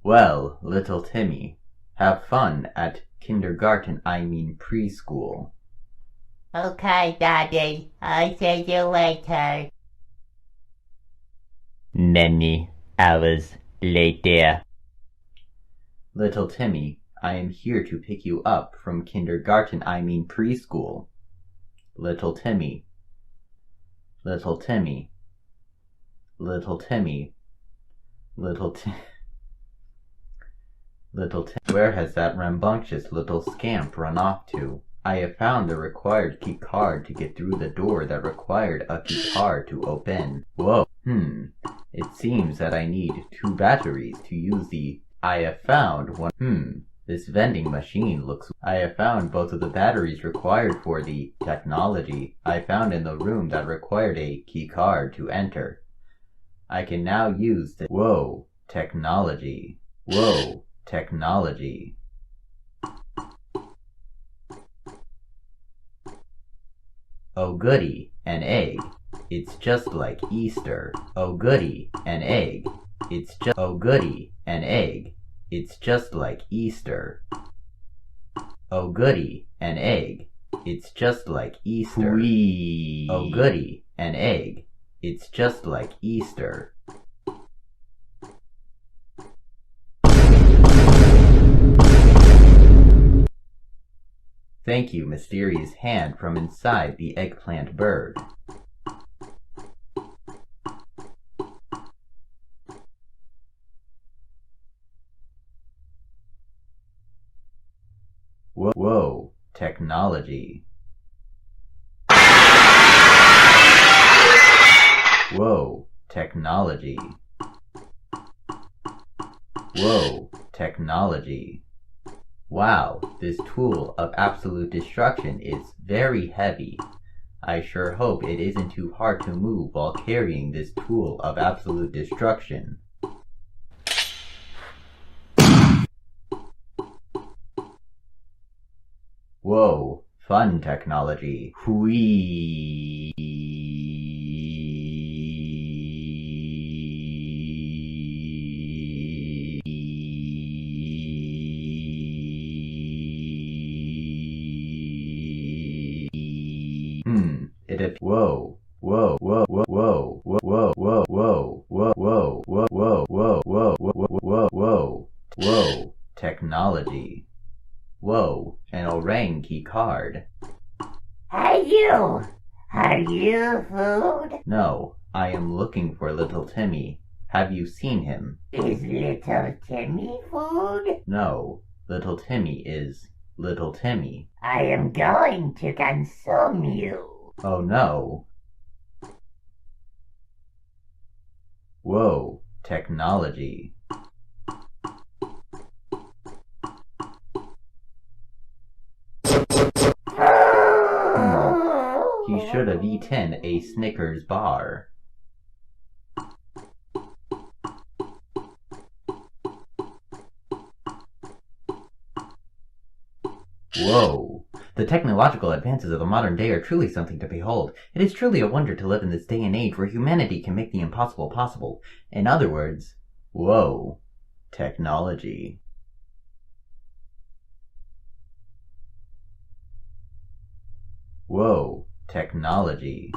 Well, little Timmy, have fun at kindergarten, I mean preschool. Okay, Daddy. I'll see you later. Many hours later. Little Timmy, I am here to pick you up from kindergarten, I mean preschool. Little Timmy. Little Timmy. Little Timmy. Little Timmy. Where has that rambunctious little scamp run off to? I have found the required key card to get through the door that required a key card to open. Whoa. It seems that I need 2 batteries to use the... I have found one... This vending machine looks... I have found both of the batteries required for the technology I found in the room that required a key card to enter. I can now use the... Whoa. Technology. Whoa. Technology. Oh goody, an egg. It's just like Easter. Oh goody, an egg. It's just... Oh goody, an egg. It's just like Easter. Oh goody, an egg. It's just like Easter. Whee. Oh goody, an egg. It's just like Easter. Thank you, mysterious hand from inside the eggplant bird. Whoa, whoa, technology. Whoa, technology. Whoa, technology. Wow, this tool of absolute destruction is very heavy. I sure hope it isn't too hard to move while carrying this tool of absolute destruction. Whoa, fun technology. Whee! Whoa, whoa, whoa, whoa, whoa, whoa, whoa, whoa, whoa, whoa, whoa, whoa, whoa, whoa, whoa, whoa, whoa, technology. Whoa, an orang key card. Hey you! Are you food? No, I am looking for little Timmy. Have you seen him? Is little Timmy food? No, little Timmy is little Timmy. I am going to consume you. Oh no. Whoa, technology. He should have eaten a Snickers bar. Whoa, The technological advances of the modern day are truly something to behold. It is truly a wonder to live in this day and age where humanity can make the impossible possible. In other words, whoa, technology. Whoa, technology.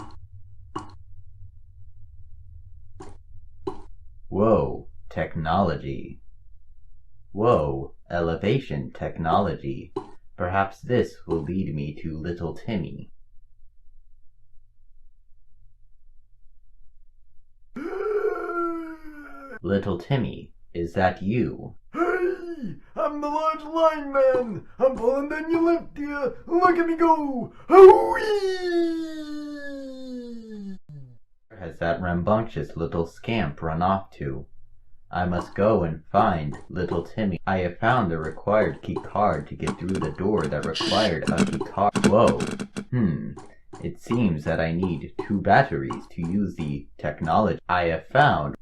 Whoa, technology. Whoa, elevation technology. Perhaps this will lead me to little Timmy. Little Timmy, is that you? Hey! I'm the large line man! I'm pulling down your left ear! Look at me go! Hoo-wee! Where has that rambunctious little scamp run off to? I must go and find little Timmy. I have found the required key card to get through the door that required a key card. Whoa. It seems that I need 2 batteries to use the technology. I have found,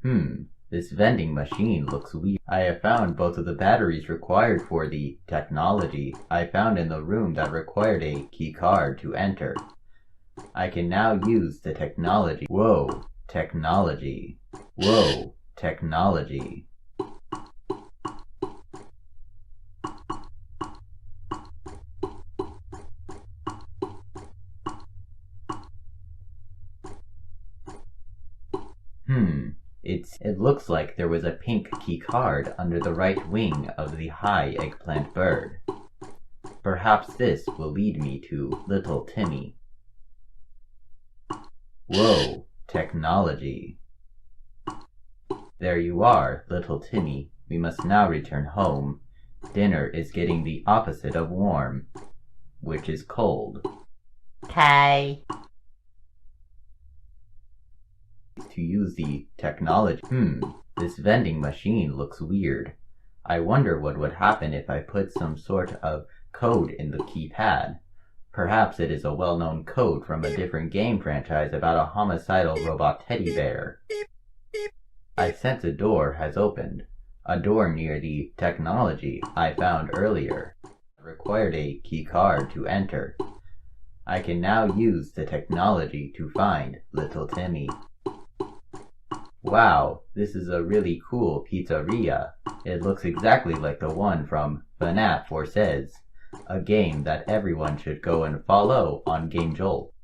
this vending machine looks weird. I have found both of the batteries required for the technology I found in the room that required a key card to enter. I can now use the technology. Whoa, technology. Whoa, technology. It looks like there was a pink key card under the right wing of the high eggplant bird. Perhaps this will lead me to little Timmy. Whoa, technology. There you are, little Timmy. We must now return home. Dinner is getting the opposite of warm, which is cold. Okay. To use the technology. This vending machine looks weird. I wonder what would happen if I put some sort of code in the keypad. Perhaps it is a well-known code from a different game franchise about a homicidal robot teddy bear. I sense a door has opened. A door near the technology I found earlier. It required a key card to enter. I can now use the technology to find little Timmy. Wow, this is a really cool pizzeria. It looks exactly like the one from FNAF 4 Says, a game that everyone should go and follow on Game Jolt.